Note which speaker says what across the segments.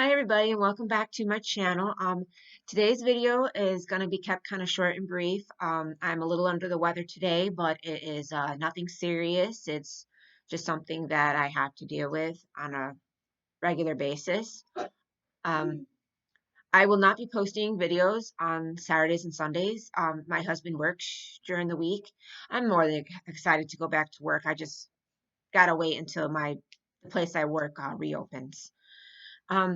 Speaker 1: Hi everybody and welcome back to my channel. Today's video is going to be kept kind of short and brief. I'm a little under the weather today, but it is nothing serious. It's just something that I have to deal with on a regular basis. Um, I will not be posting videos on Saturdays and Sundays. My husband works during the week. I'm more than excited to go back to work. I just gotta wait until the place I work reopens.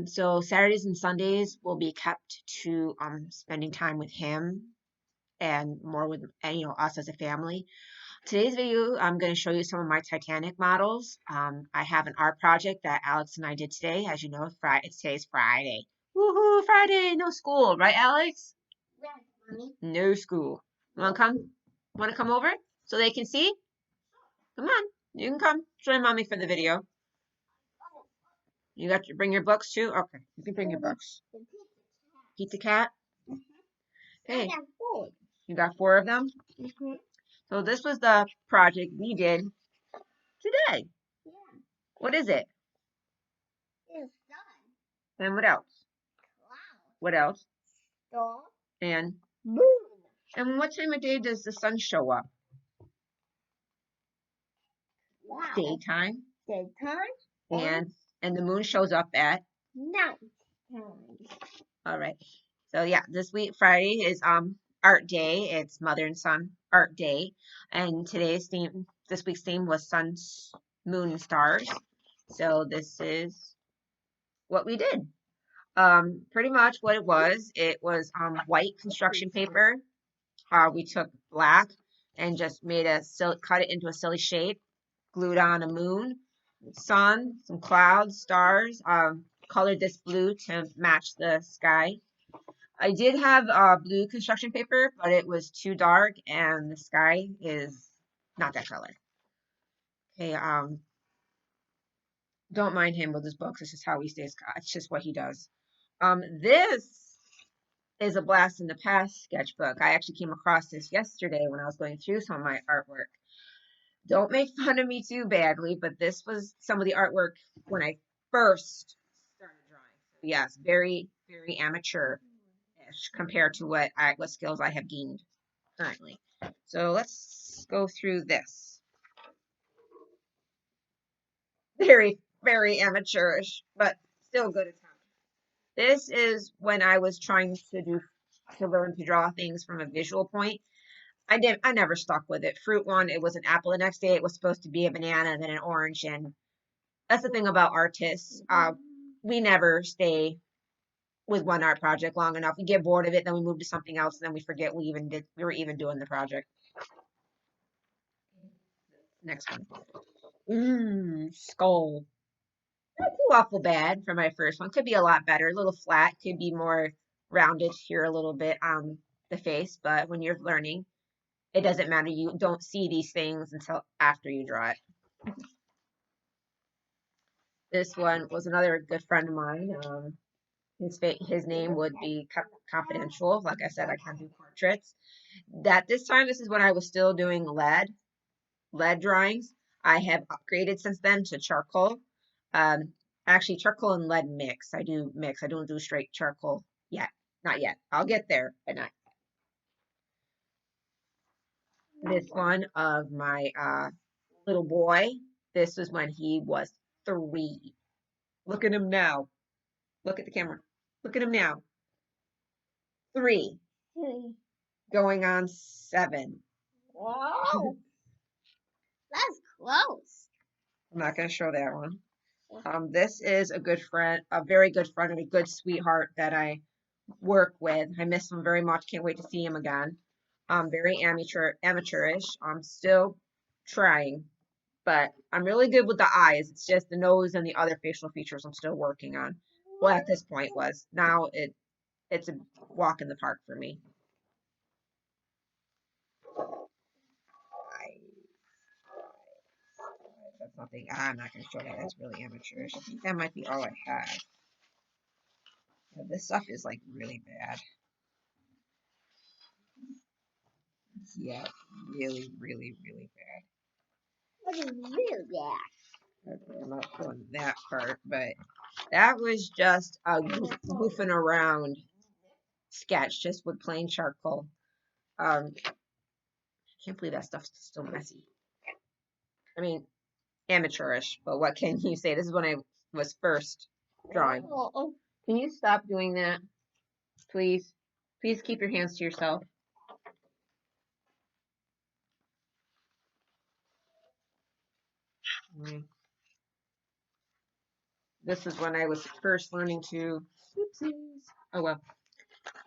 Speaker 1: So Saturdays and Sundays will be kept to spending time with him and more with us as a family. Today's video, I'm going to show you some of my Titanic models. I have an art project that Alex and I did today. As you know, today's Friday. Woohoo! Friday, no school, right, Alex?
Speaker 2: Yes, Mommy.
Speaker 1: No school. Want to come? Want to come over so they can see? Come on, you can come join mommy for the video. You got to bring your books too. Okay, you can bring your books. Pizza cat.
Speaker 2: I
Speaker 1: Hey,
Speaker 2: got food.
Speaker 1: you got 4 of them? So this was the project we did today.
Speaker 2: Yeah,
Speaker 1: What is it?
Speaker 2: it's done.
Speaker 1: And what else?
Speaker 2: Cloud.
Speaker 1: What else?
Speaker 2: Star.
Speaker 1: And
Speaker 2: Moon.
Speaker 1: what time of day does the sun show up?
Speaker 2: Wow.
Speaker 1: Daytime.
Speaker 2: Daytime.
Speaker 1: And the moon shows up at
Speaker 2: Night time.
Speaker 1: all right. So yeah, this week Friday is art day. It's mother and son art day. And this week's theme was sun, moon, and stars. So this is what we did. Pretty much what it was white construction paper. We took black and just cut it into a silly shape, glued on a moon, sun, some clouds, stars, colored this blue to match the sky. I did have blue construction paper, but it was too dark and the sky is not that color. Okay, don't mind him with his books. This is how he stays. It's just what he does. This is a blast in the past sketchbook. I actually came across this yesterday when I was going through some of my artwork. Don't make fun of me too badly, but this was some of the artwork when I first started drawing. So yes, very, very amateur-ish compared to what skills I have gained currently. So let's go through this. Very, very amateurish, but still good attempt. This is when I was trying to learn to draw things from a visual point. I never stuck with it. Fruit one, it was an apple. The next day it was supposed to be a banana, then an orange. And that's the thing about artists. We never stay with one art project long enough. We get bored of it, then we move to something else, and then we forget we were even doing the project. Next one. Skull. Not too awful bad for my first one. Could be a lot better. A little flat. Could be more rounded here a little bit on the face, but when you're learning, it doesn't matter. You don't see these things until after you draw it. This one was another good friend of mine. His name would be confidential. Like I said, I can do portraits. This is when I was still doing lead drawings. I have upgraded since then to charcoal. Um, Actually, charcoal and lead mix. I do mix. I don't do straight charcoal yet. Not yet. I'll get there, but not. This one of my little boy. This was when he was 3. Look at him now. Look at the camera. Look at him now. 3, going on 7.
Speaker 2: Wow. That's close.
Speaker 1: I'm not going to show that one. This is a good friend, a very good friend, and a good sweetheart that I work with. I miss him very much. Can't wait to see him again. Very amateurish. I'm still trying, but I'm really good with the eyes. It's just the nose and the other facial features I'm still working on. Well, at this point was. Now it's a walk in the park for me. That's nothing. I'm not going to show that. That's really amateurish. I think that might be all I have. Yeah, this stuff is like really bad. Yeah, really, really, really bad.
Speaker 2: What is really bad?
Speaker 1: Okay, I'm not showing that part, but That was just a goofing around sketch, just with plain charcoal. I can't believe that stuff's still messy. I mean, amateurish, but what can you say? This is when I was first drawing. Can you stop doing that, please? Please keep your hands to yourself. This is when I was first learning to, oopsies. Oh well.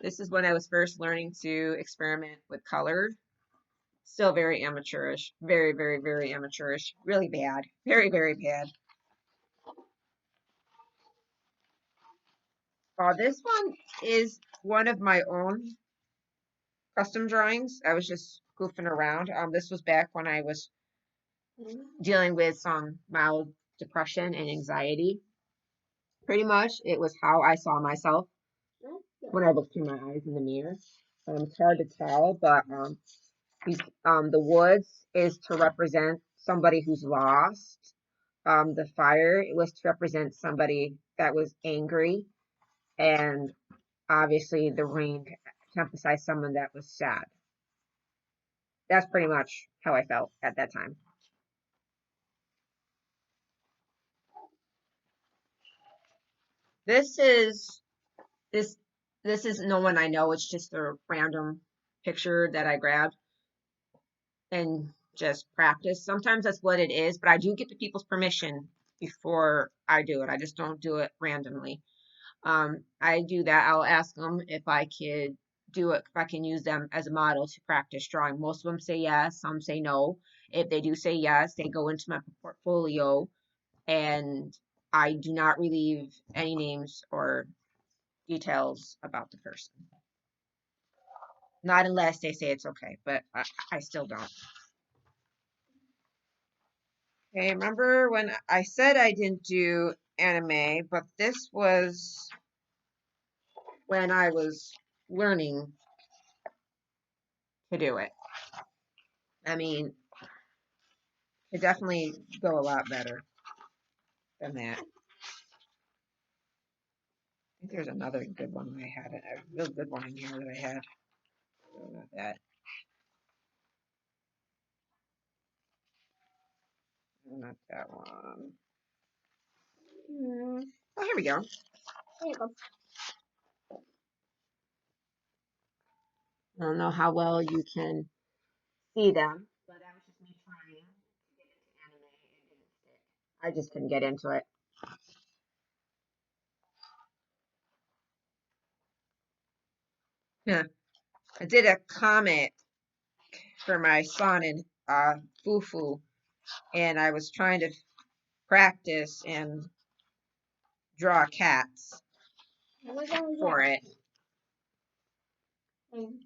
Speaker 1: This is when I was first learning to experiment with color. Still very amateurish. Very, very, very amateurish. Really bad. Very, very bad. This one is one of my own custom drawings. I was just goofing around. This was back when I was dealing with some mild depression and anxiety. Pretty much, it was how I saw myself when I looked through my eyes in the mirror. It's hard to tell, but the woods is to represent somebody who's lost. The fire was to represent somebody that was angry, and obviously the rain to emphasize someone that was sad. That's pretty much how I felt at that time. This is this this is no one I know. It's just a random picture that I grabbed and just practice. Sometimes that's what it is, but I do get the people's permission before I do it. I just don't do it randomly. I do that. I'll ask them if I could do it, if I can use them as a model to practice drawing. Most of them say yes, some say no. If they do say yes, they go into my portfolio, and I do not relieve any names or details about the person. Not unless they say it's okay, but I still don't. Okay, remember when I said I didn't do anime, but this was when I was learning to do it. I mean, it definitely go a lot better than that. I think there's another good one I had, a real good one in here that I had. Not that. Not that one. Oh, here we go.
Speaker 2: There you go.
Speaker 1: I don't know how well you can see them, but that was just me trying to get into anime. It didn't stick. I just couldn't get into it. Yeah. I did a comic for my son in Fufu, and I was trying to practice and draw cats for it.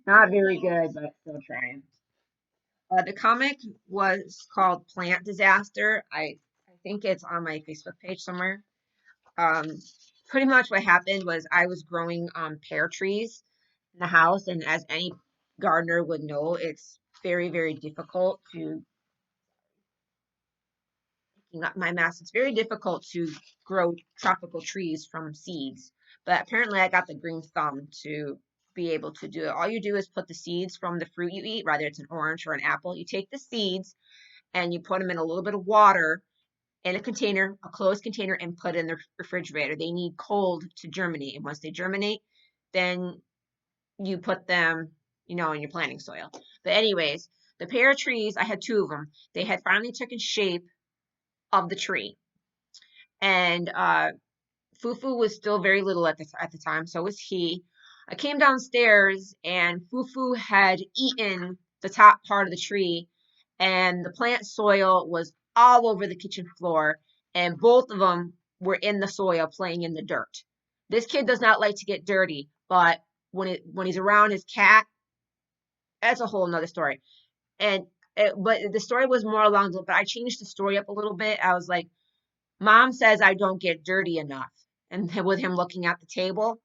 Speaker 1: Not very good, but still trying. The comic was called Plant Disaster. I think it's on my Facebook page somewhere. Um, Pretty much what happened was I was growing pear trees in the house, and as any gardener would know, it's very, very difficult to my mass. It's very difficult to grow tropical trees from seeds, but apparently I got the green thumb to be able to do it. All you do is put the seeds from the fruit you eat, whether it's an orange or an apple. You take the seeds and you put them in a little bit of water in a container, a closed container, and put it in the refrigerator. They need cold to germinate, and once they germinate, then you put them, in your planting soil. But anyways, the pear trees, I had two of them. They had finally taken shape of the tree, and Fufu was still very little at the time, so was he. I came downstairs and Fufu had eaten the top part of the tree, and the plant soil was all over the kitchen floor, and both of them were in the soil playing in the dirt. This kid does not like to get dirty, but when he's around his cat, that's a whole nother story. And but the story was more along the, but I changed the story up a little bit. I was like, Mom says I don't get dirty enough. And with him looking at the table,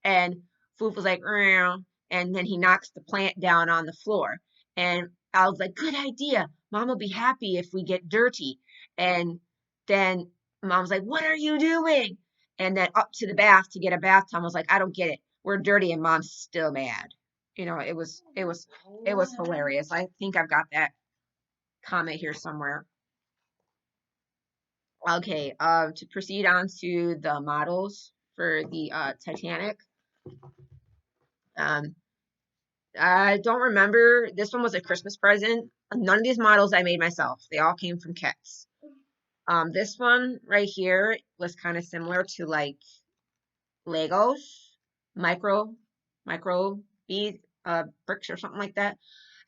Speaker 1: and Foof was like, "Meow," and then he knocks the plant down on the floor. And I was like, good idea. Mom will be happy if we get dirty. And then Mom's like, what are you doing? and then up to the bath to get a bath time. I was like, I don't get it. We're dirty and mom's still mad. It was hilarious. I think I've got that comment here somewhere. Okay, to proceed on to the models for the Titanic. Um, I don't remember. This one was a Christmas present. None of these models I made myself. They all came from kits. This one right here was kind of similar to like Legos, micro, micro bead bricks or something like that.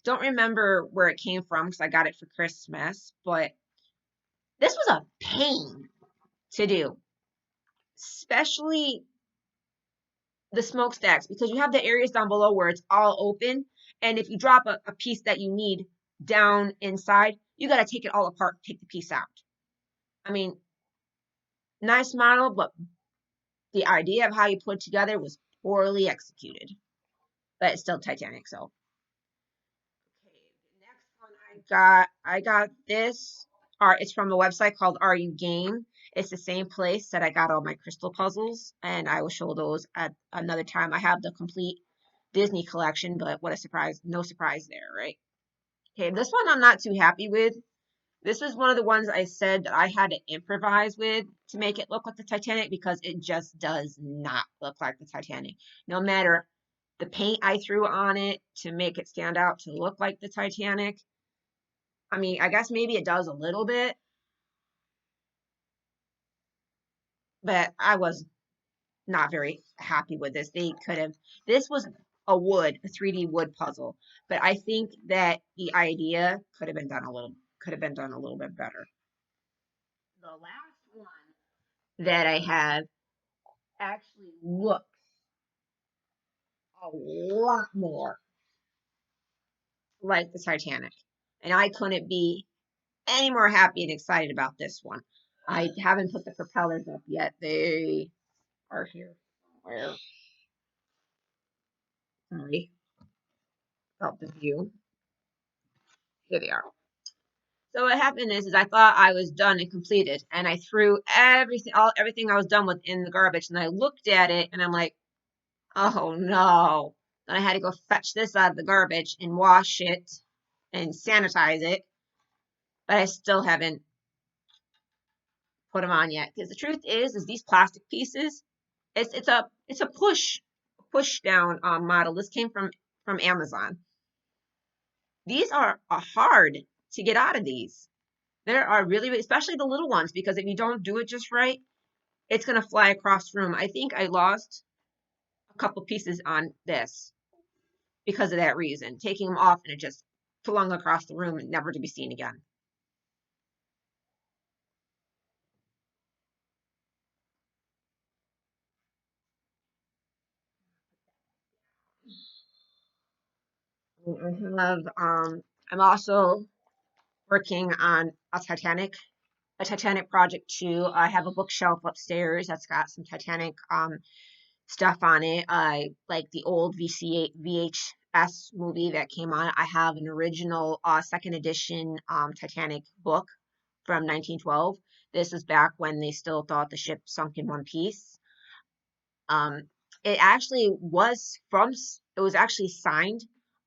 Speaker 1: Don't remember where it came from because I got it for Christmas, but this was a pain to do, especially the smokestacks because you have the areas down below where it's all open, and if you drop a piece that you need down inside, you got to take it all apart, take the piece out. I mean, nice model, but the idea of how you put it together was poorly executed. But it's still Titanic, so. Okay, the next one I got this art. It's from a website called Are You Game? It's the same place that I got all my crystal puzzles, and I will show those at another time. I have the complete Disney collection, but what a surprise. No surprise there, right? Okay, this one I'm not too happy with. This was one of the ones I said that I had to improvise with to make it look like the Titanic because it just does not look like the Titanic. No matter the paint I threw on it to make it stand out to look like the Titanic. I mean, I guess maybe it does a little bit, but I was not very happy with this. They could have, this was a 3D wood puzzle, but I think that the idea could have been done a little bit better. The last one that I have actually looks a lot more like the Titanic. And I couldn't be any more happy and excited about this one. I haven't put the propellers up yet. They are here somewhere. Sorry about the view. Here they are. So what happened is I thought I was done and completed, and I threw everything I was done with in the garbage, and I looked at it, and I'm like, oh no. Then I had to go fetch this out of the garbage and wash it and sanitize it, but I still haven't put them on yet. Because the truth is these plastic pieces, it's a push down model. This came from Amazon. These are hard to get out of these. There are really, especially the little ones, because if you don't do it just right, it's gonna fly across the room. I think I lost a couple pieces on this because of that reason. Taking them off and it just flung across the room and never to be seen again. I have I'm also working on a Titanic project too. I have a bookshelf upstairs that's got some Titanic stuff on it. I like the old VHS movie that came on. I have an original second edition Titanic book from 1912. This is back when they still thought the ship sunk in one piece. Um, it actually was it was actually signed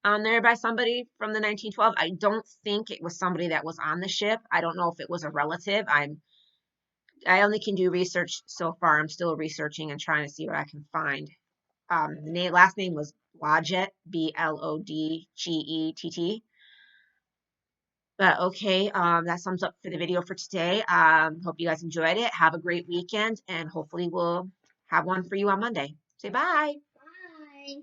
Speaker 1: on there by somebody from the 1912. I don't think it was somebody that was on the ship. I don't know if it was a relative. I only can do research so far. I'm still researching and trying to see what I can find. The last name was Blodgett, Blodgett. But okay, that sums up for the video for today. Hope you guys enjoyed it. Have a great weekend, and hopefully we'll have one for you on Monday. Say bye.
Speaker 2: Bye.